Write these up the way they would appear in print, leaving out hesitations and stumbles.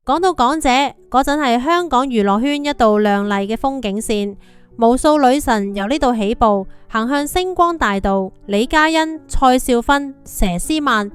講到港姐嗰陣係香港娛樂圈一道亮麗嘅風景線，無數女神由呢度起步，行向星光大道。李嘉欣、蔡少芬、佘詩曼，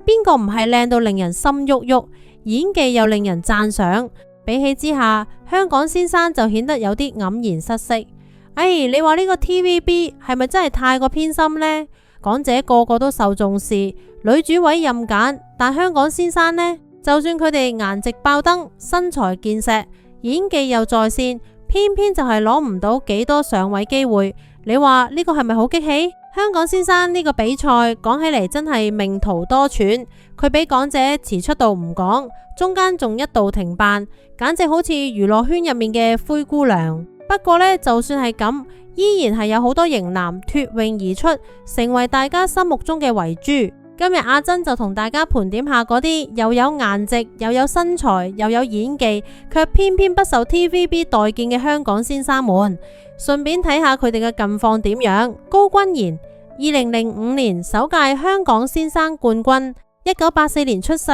邊個唔係靚到令人心郁郁，演技又令人讚賞？比起之下，香港先生就顯得有啲黯然失色。你話呢個 TVB 係咪真係太過偏心呢？港姐個個都受重視，女主位任揀，但香港先生呢？就算佢哋顏值爆燈、身材健碩、演技又在線，偏偏就係攞唔到幾多上位機會。你話呢個係咪好激氣？香港先生呢個比賽講起嚟真係命途多舛，佢比港姐遲出道唔講，中間仲一度停辦，簡直好似娛樂圈入面嘅灰姑娘。不過呢，就算係咁，依然係有好多型男脫穎而出，成為大家心目中嘅遺珠。今日阿珍就同大家盤點下嗰啲又有顏值又有身材又有演技，卻偏偏不受 TVB 待見嘅香港先生們，順便睇下佢哋嘅近況點樣。高君賢2005年首屆香港先生冠軍，1984年出世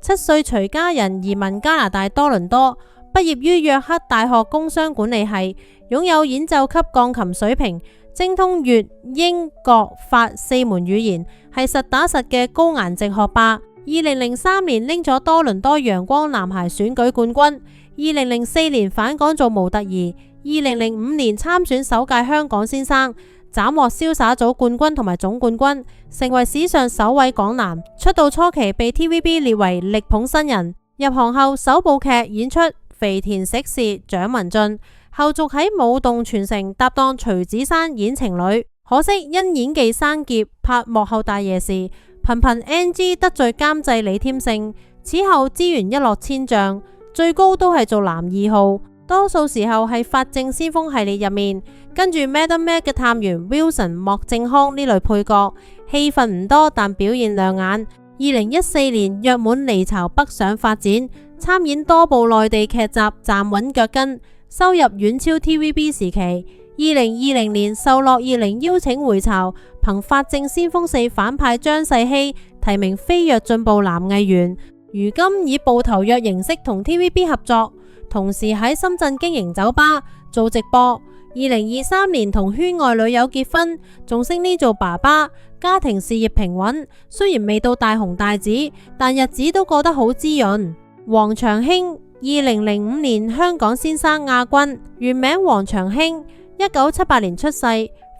，7歲隨家人移民加拿大多倫多，畢業於約克大學工商管理系，擁有演奏級鋼琴水平，精通粵、英、國、法4門語言，係實打實嘅高顏值學霸。2003年拎咗多倫多陽光男孩選舉冠軍，2004年返港做模特兒，2005年參選首屆香港先生，斬獲瀟灑組冠軍同埋總冠軍，成為史上首位港男。出道初期被 TVB 列為力捧新人，入行後首部劇演出《肥田食事》蔣文俊，後續喺舞動全城搭檔徐子珊演情侶，可惜因演技生澀拍幕後大爺時，頻頻 NG 得罪監製李添勝。此後資源一落千丈，最高都係做男2號，多數時候係法證先鋒系列入面，跟住 Madam Meg 嘅探員 Wilson 莫正康呢類配角，戲份唔多但表現亮眼。2014年約滿離巢北上發展，參演多部內地劇集站穩腳跟，收入遠超 TVB 時期。2020年受樂易玲邀請回巢，憑法證先鋒4反派張世熙提名飛躍進步男藝員，如今以部頭約形式同 TVB 合作，同時喺深圳經營酒吧做直播。2023年同圈外女友結婚，仲升呢做爸爸，家庭事業平穩，雖然未到大紅大紫，但日子都過得好滋潤。黃長興2005年香港先生亞軍，原名黃長興，1978年出世，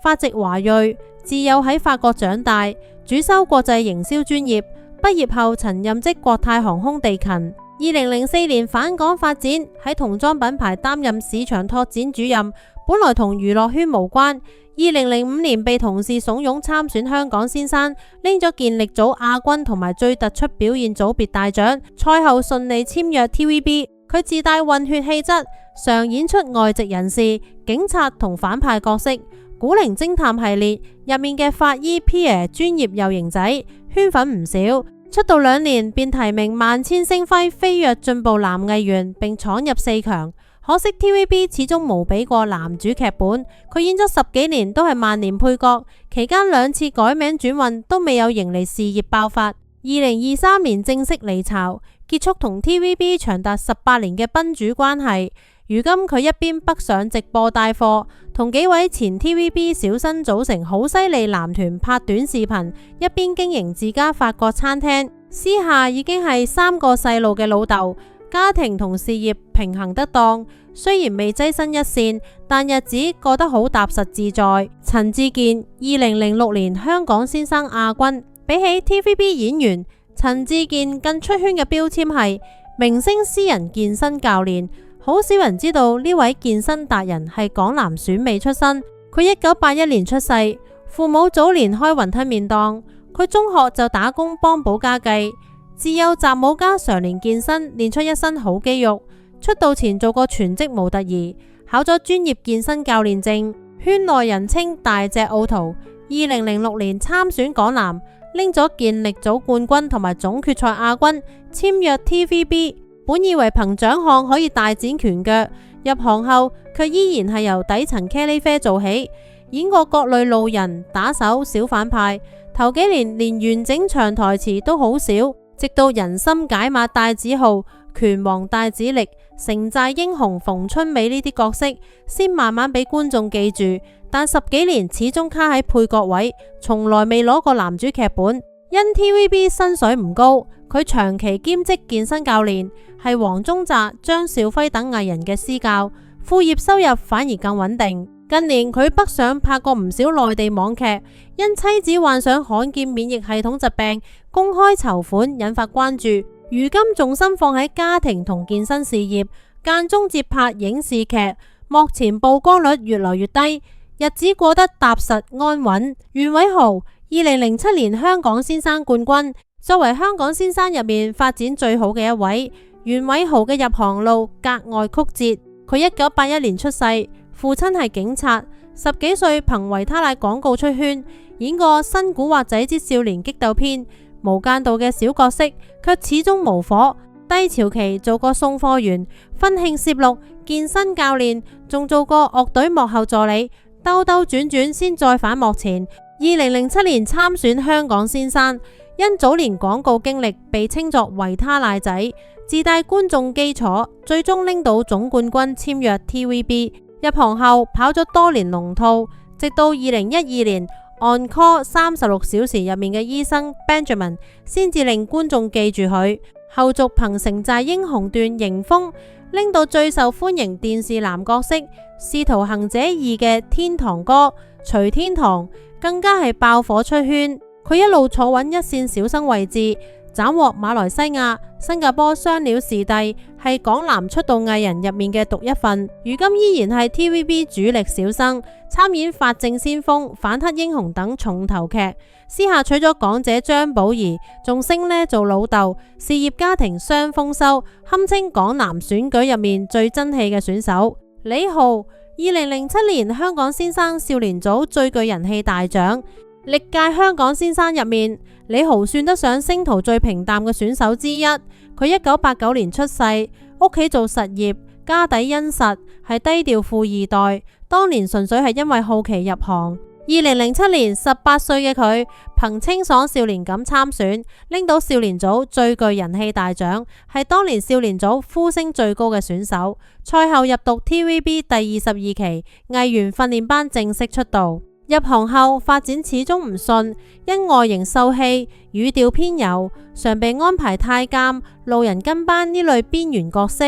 法籍華裔，自幼喺法國長大，主修國際營銷專業，畢業後曾任職國泰航空地勤。2004年返港發展，喺童裝品牌擔任市場拓展主任，本來同娛樂圈無關。2005年被同事慫恿參選香港先生，拎咗健力組亞軍同埋最突出表現組別大獎。賽後順利簽約 TVB， 佢自帶混血氣質，常演出外籍人士、警察同反派角色。古靈偵探系列入面嘅法醫 Pierre 專業又型仔，圈粉唔少。出道2年便提名萬千星輝飛躍進步男藝員，並闖入4強。可惜 TVB 始終無俾過男主劇本，佢演咗10幾年都係萬年配角，期間2次改名轉運都未有迎嚟事業爆發。2023年正式離巢，結束同 TVB 長達18年嘅賓主關係。如今佢一邊北上直播帶貨，同幾位前 TVB 小生組成好犀利男團拍短視頻，一邊經營自家法國餐廳，私下已經係3個細路嘅老豆，家庭同事業平衡得當。雖然未躋身一線，但日子過得好踏實自在。陳志健2006年香港先生亞軍，比起 TVB 演員，陳志健更出圈嘅標籤係明星私人健身教練。好少人知道呢位健身達人係港男選美出身。佢1981年出世，父母早年開雲吞麵檔，佢中學就打工幫補家計。自幼習武家常年健身，練出一身好肌肉。出道前做過全職模特兒，考咗專業健身教練證，圈內人稱大隻奧徒。2006年參選港男，拎咗健力組冠軍同埋總決賽亞軍，簽約 TVB。本以為憑獎項可以大展拳腳，入行後卻依然係由底層茄喱啡做起，演過各類路人、打手、小反派。頭幾年連完整長台詞都好少，直到人心解碼戴子豪，拳王戴梓力、城寨英雄馮春美呢啲角色先慢慢俾觀眾記住，但10幾年始終卡喺配角位，從來未攞過男主劇本。因 TVB 薪水唔高，佢長期兼職健身教練，係黃宗澤、張兆輝等藝人嘅私教，副業收入反而更穩定。近年佢北上拍過唔少內地網劇，因妻子患上罕見免疫系統疾病，公開籌款引發關注。如今重心放喺家庭同健身事業，間中接拍影視劇，幕前曝光率越來越低，日子過得踏實安穩。袁偉豪2007年香港先生冠軍，作為香港先生入面發展最好嘅一位，袁偉豪嘅入行路格外曲折。佢1981年出世，父親係警察，10幾歲憑維他奶廣告出圈，演過《新古惑仔之少年激鬥篇》，無間道嘅小角色，卻始終無火。低潮期做過送貨員、婚慶攝錄、健身教練，仲做過樂隊幕後助理，兜兜轉轉先再返幕前。2007年參選香港先生，因早年廣告經歷被稱作維他奶仔，自帶觀眾基礎，最終拎到總冠軍，簽約 TVB。入行後跑咗多年龍套，直到2012年 On Call 36小時入面嘅醫生 Benjamin 先至令觀眾記住佢。後續憑城寨英雄段迎風拎到最受歡迎電視男角色，使徒行者2嘅天堂哥徐天堂更加係爆火出圈。佢一路坐穩一線小生位置，斬獲馬來西亞、新加坡雙料視帝，係港男出道藝人入面嘅獨一份。如今依然係 TVB 主力小生，參演法證先鋒、反黑英雄等重頭劇。私下娶咗港姐張寶儀，仲升呢做老豆，事業家庭雙豐收，堪稱港男選舉入面最爭氣嘅選手。李豪2007年香港先生少年組最具人氣大獎。歷屆香港先生入面，李豪算得上星途最平淡嘅選手之一。佢1989年出世，屋企做實業，家底殷實，係低調富二代。當年純粹係因為好奇入行。2007年18歲嘅佢，憑清爽少年感參選，拎到少年組最具人氣大獎，係當年少年組呼聲最高嘅選手。賽後入讀 TVB 第22期藝員訓練班，正式出道。入行後發展始終唔順，因外形秀氣、語調偏柔，常被安排太監、路人跟班呢類邊緣角色。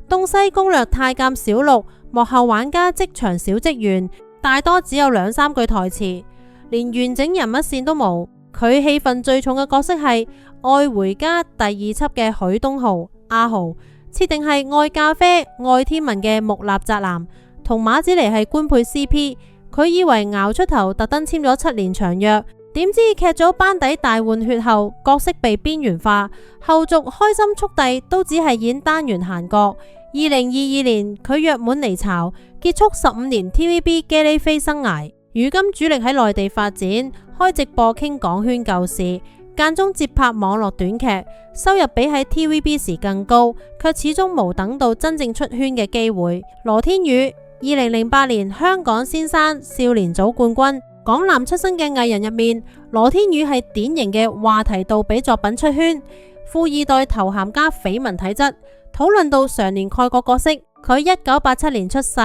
東西攻略太監小六，幕後玩家職場小職員，大多只有2-3句台詞，連完整人物線都冇。佢戲份最重嘅角色係《愛回家》第2輯嘅許東豪阿豪，設定係愛咖啡、愛天文嘅木訥宅男，同馬子尼係官配 CP。佢以為熬出頭，特登簽咗7年長約，點知劇組班底大換血後，角色被邊緣化。後續開心速遞都只係演單元閒角。2022年佢約滿離巢，結束15年 TVB 茄喱啡生涯。如今主力喺內地發展，開直播傾港圈舊事，間中接拍網絡短劇，收入比喺 TVB 時更高，卻始終無等到真正出圈嘅機會。羅天宇2008年香港先生少年組冠軍，港男出身嘅藝人入面，羅天宇係典型嘅話題度比作品出圈，富二代頭銜加緋聞體質。討論到常年蓋國角色，佢1987年出世，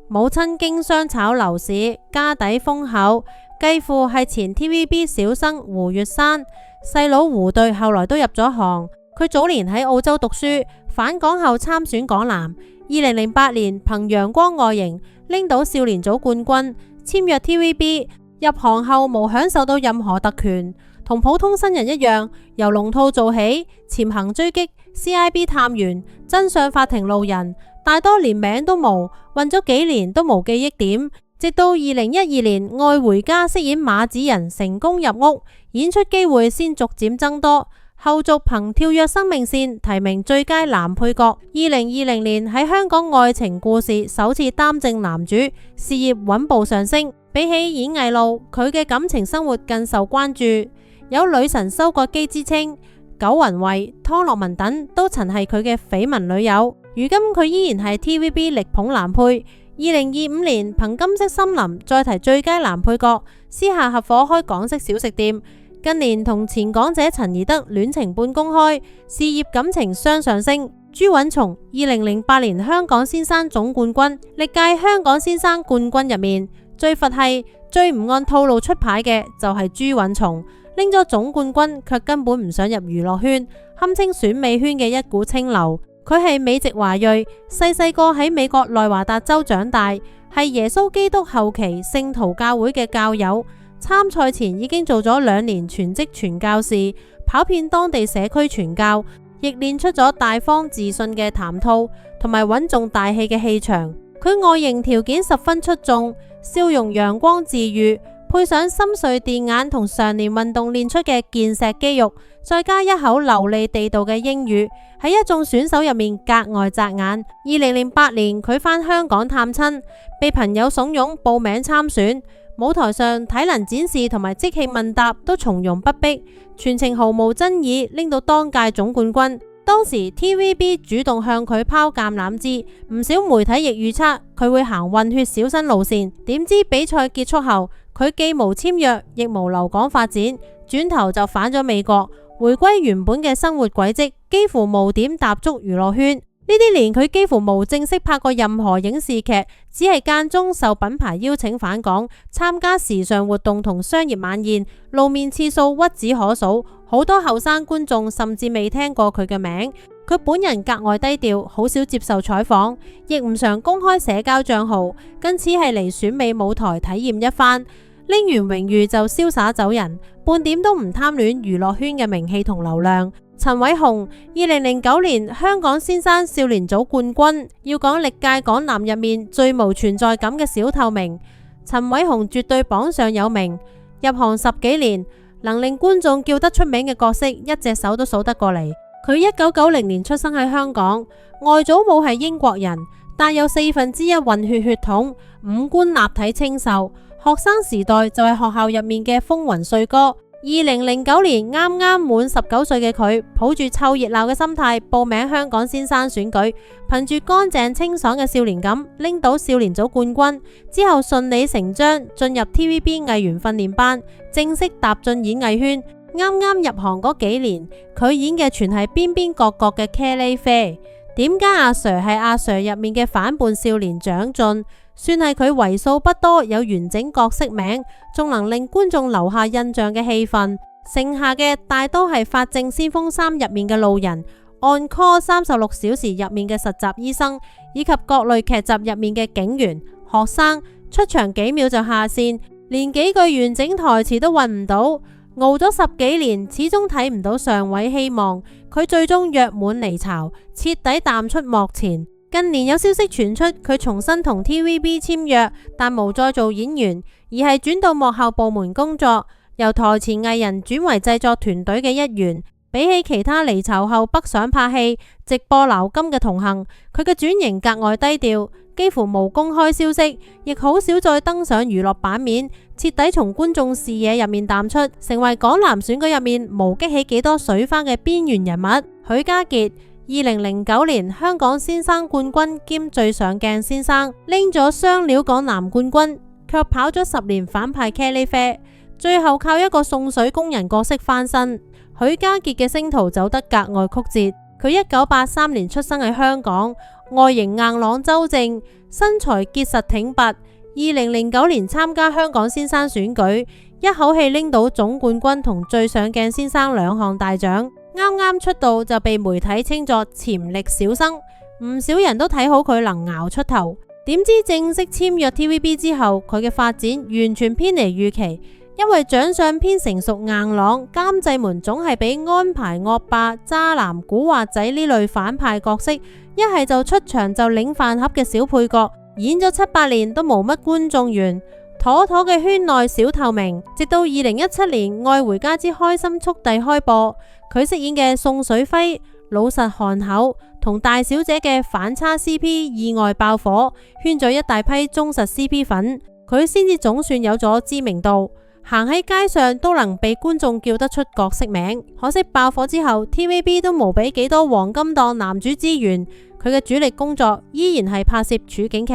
母親經商炒樓市，家底豐厚，繼父係前 TVB 小生胡月山，細佬胡對後來都入咗行。佢早年喺澳洲讀書，返港後參選港男。2008年憑陽光外形拎到少年組冠軍，簽約 TVB。入行後無享受到任何特權，同普通新人一樣，由龍套做起，潛行追擊、CIB 探員、真相法庭路人，大多連名都冇，混咗幾年都冇記憶點。直到2012年《愛回家》飾演馬子仁成功入屋，演出機會先逐漸增多。後續憑跳躍生命線提名最佳男配角。2020年喺香港愛情故事首次擔正男主，事業穩步上升。比起演藝路，佢嘅感情生活更受關注，有女神收割機之稱。九雲慧、湯洛雯等都曾係佢嘅緋聞女友。如今佢依然係 TVB 力捧男配。2025年憑金色森林再提最佳男配角，私下合夥開港式小食店。近年同前港姐陳怡德戀情半公開，事業感情雙上升。朱允松2008年香港先生總冠軍，歷屆香港先生冠軍入面，最佛系、最唔按套路出牌嘅就係朱允松，拎咗總冠軍卻根本唔想入娛樂圈，堪稱選美圈嘅一股清流。佢係美籍華裔，細個喺美國內華達州長大，係耶穌基督後期聖徒教會嘅教友。參賽前已經做咗2年全職傳教士，跑遍當地社區傳教，亦練出咗大方自信嘅談吐同埋穩重大氣嘅氣場。佢外形條件十分出眾，笑容陽光治愈，配上深邃電眼同常年運動練出嘅健碩肌肉，再加一口流利地道嘅英語，喺一眾選手入面格外扎眼。2008年佢返香港探親，被朋友慫恿報名參選。舞台上體能展示同埋即興問答都從容不迫，全程毫無爭議，拎到當屆總冠軍。當時 TVB 主動向佢拋橄欖枝，唔少媒體亦預測佢會行混血小生路線。點知比賽結束後，佢既無簽約，亦無留港發展，轉頭就返咗美國，回歸原本嘅生活軌跡，幾乎無點踏足娛樂圈。呢啲年佢幾乎無正式拍過任何影視劇，只係間中受品牌邀請返港參加時尚活動同商業晚宴，露面次數屈指可數。好多後生觀眾甚至未聽過佢嘅名。佢本人格外低調，好少接受採訪，亦唔常公開社交賬號，更似係嚟選美舞台體驗一番。拎完榮譽就瀟灑走人，半點都唔貪戀娛樂圈嘅名氣同流量。陳偉雄2009年香港先生少年組冠軍，要講歷屆港男入面最無存在感嘅小透明，陳偉雄絕對榜上有名。入行10幾年，能令觀眾叫得出名嘅角色一隻手都數得過嚟。佢1990年出生喺香港，外祖母係英國人，但有1/4混血血統，五官立體清秀。學生時代就係學校入面嘅風雲帥哥。2009年啱啱滿19歲嘅佢，抱住湊熱鬧嘅心態報名香港先生選舉，憑住乾淨清爽嘅少年感拎到少年組冠軍，之後順理成章進入 TVB 藝員訓練班，正式踏進演藝圈。啱啱入行嗰幾年，佢演嘅全係邊邊角角嘅茄喱啡。點解阿 Sir 係阿 Sir 入面嘅反叛少年蔣俊？算係佢為數不多有完整角色名，仲能令觀眾留下印象嘅戲份。剩下嘅大多係法證先鋒3入面嘅路人，On Call 36小時入面嘅實習醫生，以及各類劇集入面嘅警員、學生，出場幾秒就下線，連幾句完整台詞都揾唔到。熬咗10幾年，始終睇唔到上位希望，佢最終約滿離巢，徹底淡出幕前。近年有消息傳出，佢重新同 TVB 簽約，但無再做演員，而係轉到幕後部門工作，由台前藝人轉為製作團隊嘅一員。比起其他離巢後北上拍戲、直播撈金嘅同行，佢嘅轉型格外低調，幾乎無公開消息，亦好少再登上娛樂版面，徹底從觀眾視野入面淡出，成為港男選舉入面無激起幾多水花嘅邊緣人物。許家傑2009年香港先生冠軍兼最上鏡先生，拎咗雙料港男冠軍，卻跑咗10年反派茄喱啡，最後靠一個送水工人角色翻身。許家傑嘅星途走得格外曲折。佢1983年出生喺香港，外形硬朗周正，身材結實挺拔。2009年參加香港先生選舉，一口氣拎到總冠軍同最上鏡先生2項大獎。啱啱出道就被媒體稱作潛力小生，唔少人都睇好佢能熬出頭。點知正式簽約 TVB 之後，佢嘅發展完全偏離預期。因為長相偏成熟硬朗，監製們總係俾安排惡霸、渣男、古惑仔呢類反派角色，一係就出場就領飯盒嘅小配角，演咗7-8年都冇乜觀眾緣，妥妥嘅圈內小透明。直到2017年《愛回家之開心速遞》開播，佢飾演嘅宋水輝老實寒厚，同大小姐嘅反差 CP 意外爆火，圈咗一大批忠實 CP 粉，佢先至總算有咗知名度。行喺街上都能被觀眾叫得出角色名。可惜爆火之後 TVB 都冇俾幾多黃金檔男主資源，佢嘅主力工作依然係拍攝處境劇，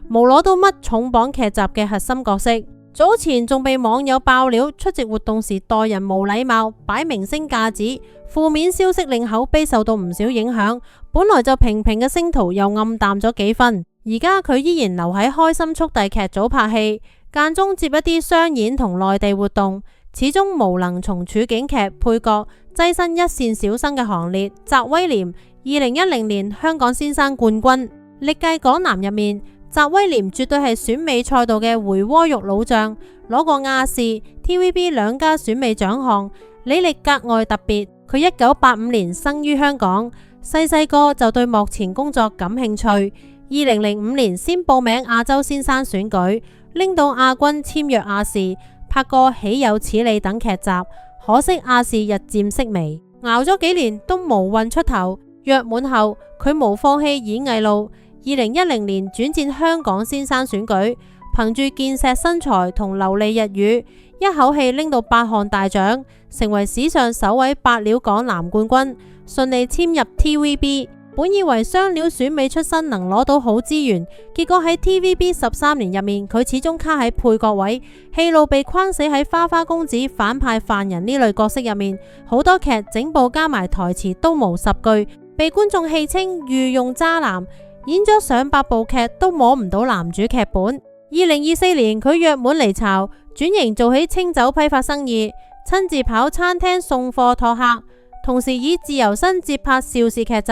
冇攞到乜重磅劇集嘅核心角色。早前仲被網友爆料出席活動時待人無禮貌，擺明星架子，負面消息令口碑受到唔少影響，本來就平平嘅星途又暗淡咗幾分。而家佢依然留喺開心速遞劇組拍戲，間中接一啲商演同內地活動，始終無能從處境劇配角躋身一線小生嘅行列。翟威廉2010年香港先生冠軍，歷屆港男入面，翟威廉絕對係選美賽道嘅回鍋肉老將，攞過亞視、TVB 兩家選美獎項，履歷格外特別。佢1985年生於香港，細個就對幕前工作感興趣。2005年先報名亞洲先生選舉，拎到亞軍，簽約亞視，拍過《豈有此理》等劇集。可惜亞視日漸式微，熬咗幾年都無運出頭。約滿後，佢無放棄演藝路。2010年轉戰香港先生選舉，憑住健碩身材同流利日語，一口氣拎到8項大獎，成為史上首位8料港男冠軍，順利簽入 TVB。本以為雙料選美出身能攞到好資源，結果喺 TVB 13年入面，佢始終卡喺配角位，戲路被框死喺花花公子、反派犯人呢類角色入面，好多劇整部加埋台詞都無10句，被觀眾戲稱御用渣男，演咗上百部劇都摸唔到男主劇本。2024年佢約滿離巢，轉型做起清酒批發生意，親自跑餐廳送貨托客，同時以自由身接拍邵氏劇集，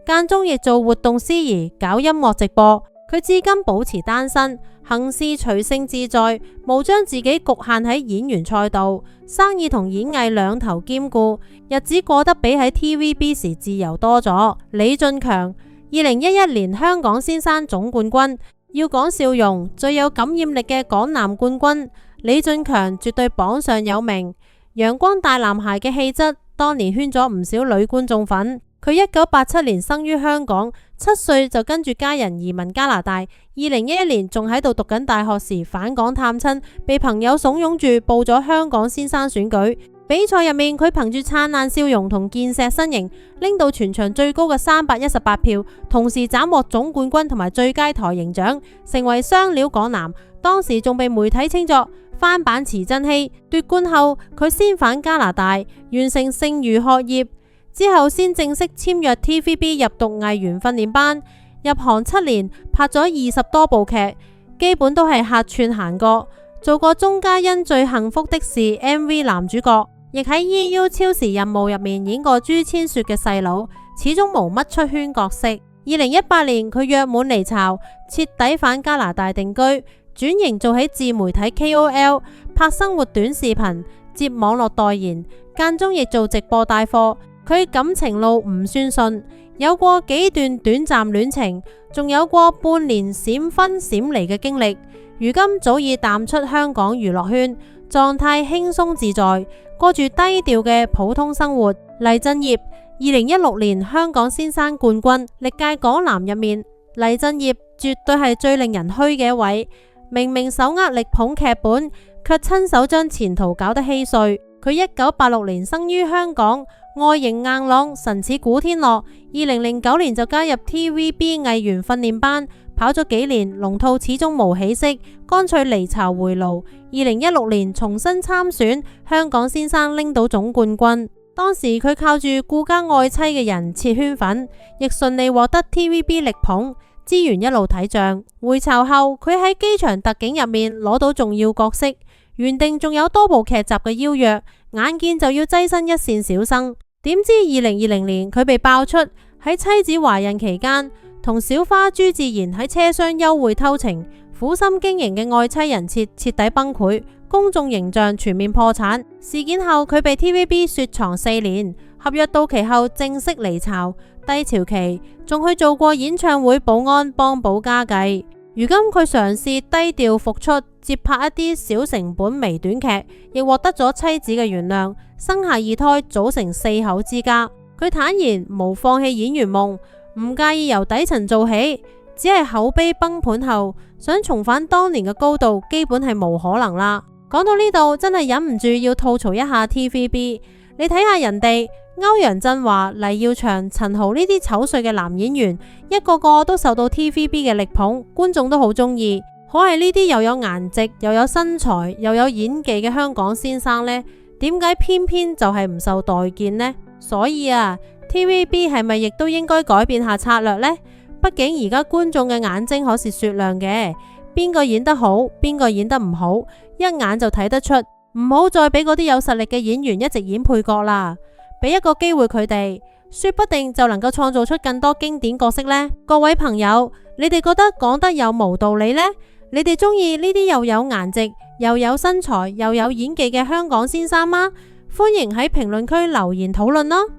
間中亦做活動司儀，搞音樂直播。佢至今保持單身，行事隨性自在，冇將自己局限喺演員賽道，生意同演藝兩頭兼顧，日子過得比喺 TVB 時自由多咗。李俊強2011年香港先生總冠軍。要講笑容，最有感染力嘅港男冠軍，李俊強絕對榜上有名。陽光大男孩嘅氣質，當年圈咗唔少女觀眾粉。佢1987年生於香港，7歲就跟住家人移民加拿大。2011年仲喺度讀緊大學時返港探親，被朋友慫恿住報咗香港先生選舉。比賽入面，佢憑住燦爛笑容同健碩身形，拎到全場最高嘅318票，同時斬獲總冠軍同埋最佳台型獎，成為雙料港男。當時仲被媒體稱作翻版池珍熙。奪冠後，佢先返加拿大，完成剩餘學業，之後先正式簽約 TVB 入讀藝員訓練班。入行7年，拍咗20多部劇，基本都係客串行過，做過鐘嘉欣最幸福的事 MV 男主角。亦喺 EU 超時任務入面演過朱千雪嘅細佬，始終無乜出圈角色。2018年佢約滿離巢，徹底返加拿大定居，轉型做起自媒體 KOL， 拍生活短視頻，接網絡代言，間中亦做直播帶貨。佢感情路唔算順，有過幾段短暫戀情，仲有過半年閃婚閃離嘅經歷。如今早已淡出香港娛樂圈，狀態輕鬆自在，過住低調嘅普通生活。黎振業2016年香港先生冠軍，歷屆港男入面，黎振業絕對係最令人虛嘅一位。明明手握力捧劇本，卻親手將前途搞得稀碎。佢1986年生於香港，外形硬朗，神似古天樂。2009年就加入 TVB 藝員訓練班，跑咗幾年，龍套始終無起色，乾脆離巢回爐。2016年重新參選香港先生，拎到總冠軍。當時佢靠住顧家愛妻嘅人切圈粉，亦順利獲得 TVB 力捧，資源一路睇漲。回巢後，佢喺機場特警入面攞到重要角色，原定仲有多部劇集嘅邀約，眼見就要躋身一線小生。點知2020年佢被爆出喺妻子懷孕期間，同小花朱自然喺車廂幽會偷情，苦心經營嘅愛妻人設徹底崩潰，公眾形象全面破產。事件後佢被 TVB 雪藏4年，合約到期後正式離巢。低潮期仲去做過演唱會保安幫補家計。如今佢嘗試低調復出，接拍一啲小成本微短劇，亦獲得咗妻子嘅原諒，生下2胎，組成4口之家。佢坦言無放棄演員夢，唔介意由底層做起，只係口碑崩盤後，想重返當年嘅高度，基本係無可能啦。講到呢度，真係忍唔住要吐槽一下 TVB。你睇下人哋歐陽震華、黎耀祥、陳豪呢啲醜碎嘅男演員，一個個都受到 TVB 嘅力捧，觀眾都好中意。可係呢啲又有顏值、又有身材、又有演技嘅香港先生呢，點解偏偏就係唔受待見呢？所以啊，TVB 係咪亦都應該改變下策略呢？畢竟而家觀眾嘅眼睛可是雪亮嘅，邊個演得好，邊個演得唔好，一眼就睇得出。唔好再俾嗰啲有實力嘅演員一直演配角啦，俾一個機會佢哋，說不定就能夠創造出更多經典角色呢。各位朋友，你哋覺得講得有無道理呢？你哋中意呢啲又有顏值又有身材又有演技嘅香港先生嗎？歡迎喺評論區留言討論咯。